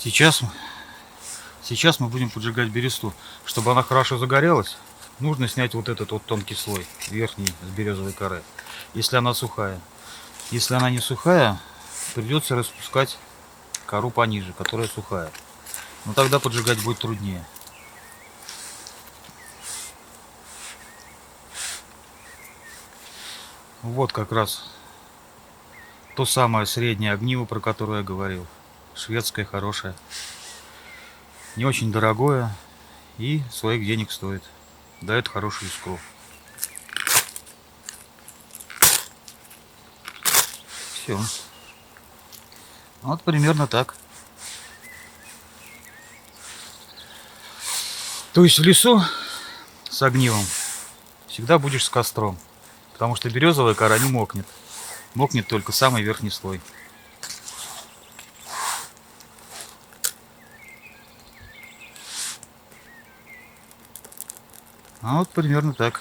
Сейчас, сейчас мы будем поджигать бересту. Чтобы она хорошо загорелась, нужно снять вот этот вот тонкий слой, верхний, с березовой коры, если она сухая. Если она не сухая, придется распускать кору пониже, которая сухая. Но тогда поджигать будет труднее. Вот как раз то самое среднее огниво, про которое я говорил. Шведское, хорошее. Не очень дорогое и своих денег стоит. Дает хорошую искру. Все. Вот примерно так. То есть в лесу с огнивом всегда будешь с костром. Потому что березовая кора не мокнет. Мокнет только самый верхний слой. А вот примерно так.